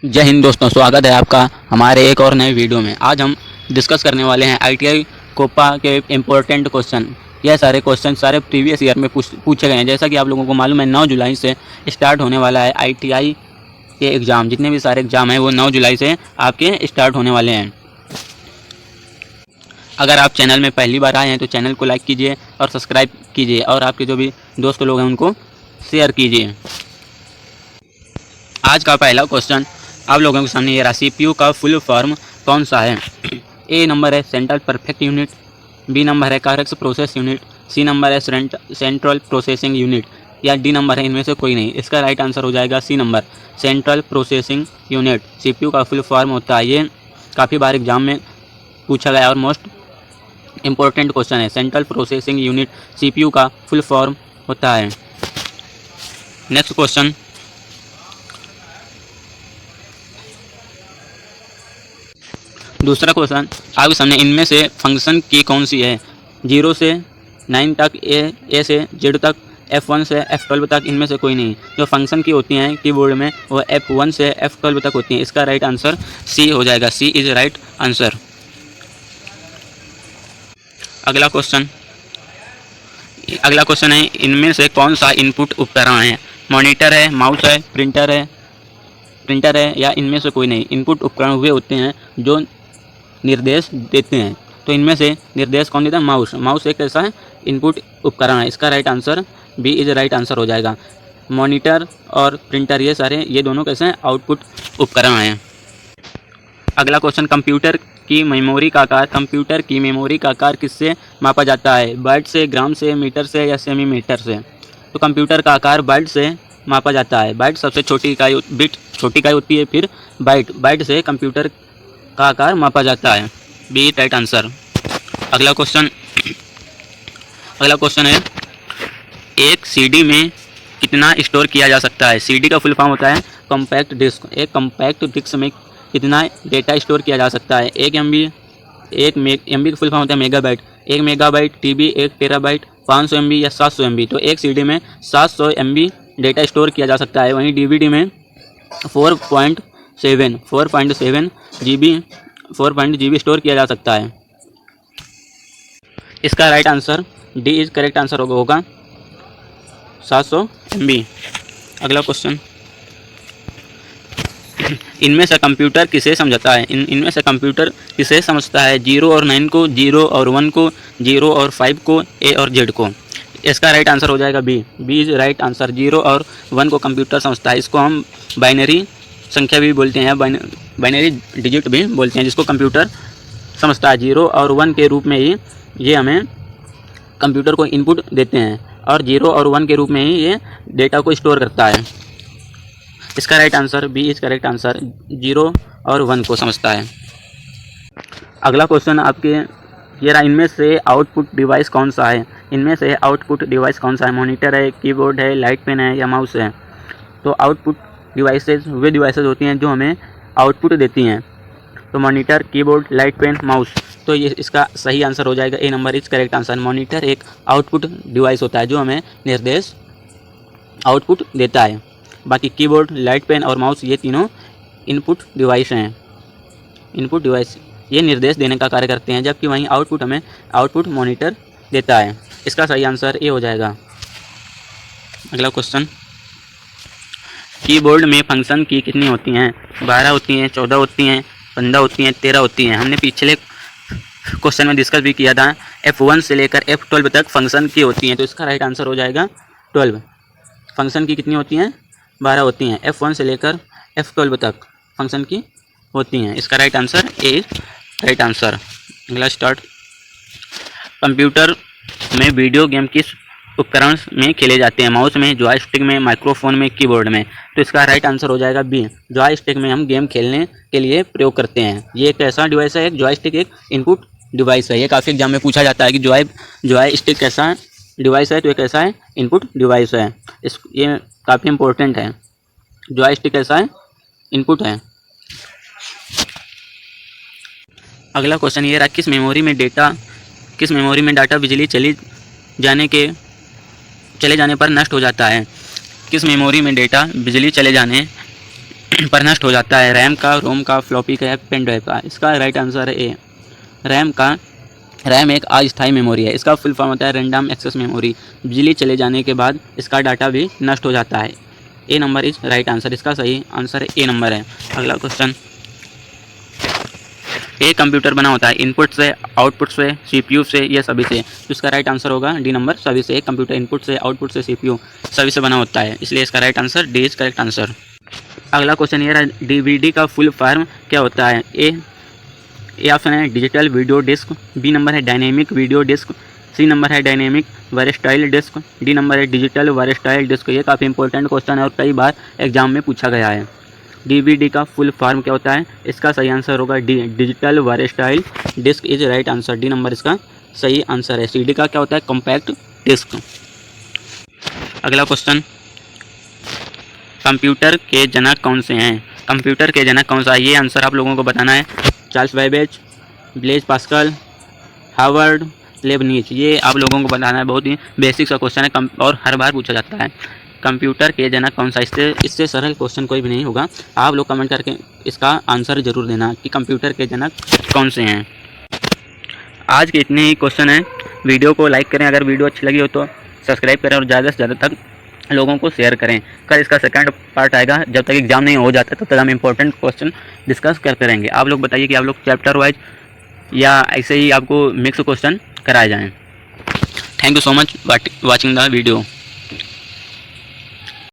जय हिंद दोस्तों, स्वागत है आपका हमारे एक और नए वीडियो में। आज हम डिस्कस करने वाले हैं आईटीआई कोपा के इम्पोर्टेंट क्वेश्चन। यह सारे क्वेश्चन सारे प्रीवियस ईयर में पूछे गए हैं। जैसा कि आप लोगों को मालूम है, 9 जुलाई से स्टार्ट होने वाला है आईटीआई के एग्ज़ाम। जितने भी सारे एग्ज़ाम हैं वो 9 जुलाई से आपके स्टार्ट होने वाले हैं। अगर आप चैनल में पहली बार आए हैं तो चैनल को लाइक कीजिए और सब्सक्राइब कीजिए, और आपके जो भी दोस्त लोग हैं उनको शेयर कीजिए। आज का पहला क्वेश्चन आप लोगों के सामने ये रहा। सीपीयू का फुल फॉर्म कौन सा है? ए नंबर है central perfect unit, B number है correct process unit, C number है सेंट्रल प्रोसेसिंग यूनिट, या डी नंबर है इनमें से कोई नहीं। इसका राइट आंसर हो जाएगा C number, central processing unit. CPU का फुल फॉर्म होता है। ये काफ़ी बार एग्जाम में पूछा गया और मोस्ट इम्पोर्टेंट क्वेश्चन है। सेंट्रल प्रोसेसिंग यूनिट सीपीयू का फुल फॉर्म होता है। नेक्स्ट क्वेश्चन, दूसरा क्वेश्चन आपके सामने, इनमें से फंक्शन की कौन सी है? 0 से 9 तक, ए से जेड तक, F1 से F12 तक, इनमें से कोई नहीं। जो फंक्शन की होती हैं कीबोर्ड में वो F1 से F12 तक होती हैं। इसका राइट आंसर सी हो जाएगा। सी इज़ राइट आंसर। अगला क्वेश्चन है, इनमें से कौन सा इनपुट उपकरण है? मॉनिटर है, माउस है, प्रिंटर है, या इनमें से कोई नहीं। इनपुट उपकरण वे होते हैं जो निर्देश देते हैं। तो इनमें से निर्देश कौन देता है? माउस एक ऐसा है इनपुट उपकरण है। इसका right answer B is right answer हो जाएगा। मॉनिटर और प्रिंटर ये दोनों कैसे हैं? आउटपुट उपकरण हैं। अगला क्वेश्चन, कंप्यूटर की मेमोरी का आकार किससे मापा जाता है? बाइट से, ग्राम से, मीटर से, या सेमीमीटर से? तो कंप्यूटर का आकार बाइट से मापा जाता है। बाइट सबसे छोटी इकाई, बिट छोटी इकाई होती है, फिर बाइट से कंप्यूटर का आकार मापा जाता है। B right answer. अगला क्वेश्चन है, एक सीडी में कितना स्टोर किया जा सकता है? सीडी का फुल फॉर्म होता है कॉम्पैक्ट डिस्क। एक कॉम्पैक्ट डिस्क में कितना डेटा स्टोर किया जा सकता है? 1 MB, MB का फुल फॉर्म होता है megabyte. 1 megabyte, TB 1 terabyte, 500 MB या 700 MB। तो एक सीडी में 700 MB डेटा स्टोर किया जा सकता है। वहीं DVD में 4.7 GB स्टोर किया जा सकता है। इसका right answer D is correct answer होगा 700 MB। अगला क्वेश्चन, इनमें से कंप्यूटर किसे समझता है? इनमें से कंप्यूटर किसे समझता है? 0 और 9 को, 0 और 1 को, 0 और 5 को, ए और जेड को? इसका राइट आंसर हो जाएगा बी इज राइट आंसर। 0 और 1 को कंप्यूटर समझता है। इसको हम बाइनरी संख्या भी बोलते हैं, बाइनरी डिजिट भी बोलते हैं, जिसको कंप्यूटर समझता है। 0 और 1 के रूप में ही ये हमें कंप्यूटर को इनपुट देते हैं, और 0 और 1 के रूप में ही ये डेटा को स्टोर करता है। इसका right answer B is correct answer. 0 और 1 को समझता है। अगला क्वेश्चन आपके ये रहा, इनमें से आउटपुट डिवाइस कौन सा है? मॉनिटर है, कीबोर्ड है, लाइट पेन है, या माउस है? तो आउटपुट डिवाइसेस वे डिवाइसेस होती हैं जो हमें आउटपुट देती हैं। तो monitor, keyboard, light pen, mouse. तो ये इसका सही आंसर हो जाएगा A number is correct answer. Monitor एक आउटपुट डिवाइस होता है जो हमें निर्देश आउटपुट देता है। बाकी कीबोर्ड, लाइट पेन और माउस ये तीनों इनपुट डिवाइस हैं। इनपुट डिवाइस ये निर्देश देने का कार्य करते हैं, जबकि वहीं आउटपुट हमें आउटपुट मॉनिटर देता है। इसका सही आंसर ए हो जाएगा। अगला क्वेश्चन, कीबोर्ड में फंक्शन की कितनी होती हैं? 12 होती हैं, 14 होती हैं, 15 होती हैं, 13 होती हैं। हमने पिछले क्वेश्चन में डिस्कस भी किया था। F1 से लेकर F12 तक फंक्शन की होती हैं। तो इसका राइट आंसर हो जाएगा 12। फंक्शन की कितनी होती हैं? 12 होती हैं। F1 से लेकर F12 तक फंक्शन की होती हैं। इसका right answer A right answer. अगला स्टार्ट, कंप्यूटर में वीडियो गेम किस उपकरण में खेले जाते हैं? माउस में, जॉयस्टिक में, माइक्रोफोन में, कीबोर्ड में? तो इसका राइट आंसर हो जाएगा बी। जॉयस्टिक में हम गेम खेलने के लिए प्रयोग करते हैं। ये एक ऐसा डिवाइस है, एक जॉयस्टिक एक इनपुट डिवाइस है। ये काफ़ी एग्जाम में पूछा जाता है कि जॉयस्टिक कैसा डिवाइस है, तो एक ऐसा है इनपुट डिवाइस है। ये काफ़ी इंपॉर्टेंट है। जॉयस्टिक कैसा है? इनपुट है। अगला क्वेश्चन ये रहा, किस मेमोरी में डाटा बिजली चले जाने पर नष्ट हो जाता है? किस मेमोरी में डेटा बिजली चले जाने पर नष्ट हो जाता है? रैम का, रोम का, फ्लॉपी का या पेन ड्राइव का? इसका राइट आंसर है ए, रैम का। रैम एक अस्थायी मेमोरी है। इसका फुल फॉर्म होता है रैंडम एक्सेस मेमोरी। बिजली चले जाने के बाद इसका डाटा भी नष्ट हो जाता है। A number is right answer. इसका सही आंसर ए नंबर है। अगला क्वेश्चन, एक कंप्यूटर बना होता है इनपुट से, आउटपुट से, सीपीयू से, या सभी से? तो इसका राइट आंसर होगा डी नंबर, सभी से। एक कंप्यूटर इनपुट से, आउटपुट से, सीपीयू सभी से बना होता है, इसलिए इसका right answer D is correct answer. अगला क्वेश्चन ये रहा, डीवीडी का फुल फॉर्म क्या होता है? ए ऑप्शन है digital video disc, B number है dynamic video disc, C number है dynamic versatile disc, D number है डिजिटल वर्सटाइल डिस्क। ये काफ़ी इंपॉर्टेंट क्वेश्चन है और कई बार एग्जाम में पूछा गया है। डीवीडी का फुल फॉर्म क्या होता है? इसका सही आंसर होगा D, digital versatile disc is right answer. D number इसका सही आंसर है। सीडी का क्या होता है? Compact disc. अगला क्वेश्चन, कंप्यूटर के जनक कौन से हैं? कंप्यूटर के जनक कौन सा है? ये आंसर आप लोगों को बताना है। Charles Babbage, Blaise Pascal, Harvard, Lebanese. ये आप लोगों को बताना है। बहुत ही बेसिक सा क्वेश्चन है और हर बार पूछा जाता है। कंप्यूटर के जनक कौन सा? इससे सरल क्वेश्चन कोई भी नहीं होगा। आप लोग कमेंट करके इसका आंसर जरूर देना कि कंप्यूटर के जनक कौन से हैं। आज के इतने ही क्वेश्चन हैं। वीडियो को लाइक करें, अगर वीडियो अच्छी लगी हो तो सब्सक्राइब करें और ज़्यादा से ज़्यादा तक लोगों को शेयर करें। कल इसका सेकंड पार्ट आएगा। जब तक एग्जाम नहीं हो जाता तब तक हम इंपॉर्टेंट क्वेश्चन डिस्कस करते रहेंगे। आप लोग बताइए कि आप लोग चैप्टर वाइज या ऐसे ही आपको मिक्स क्वेश्चन कराए जाएँ। Thank you so much watching the video.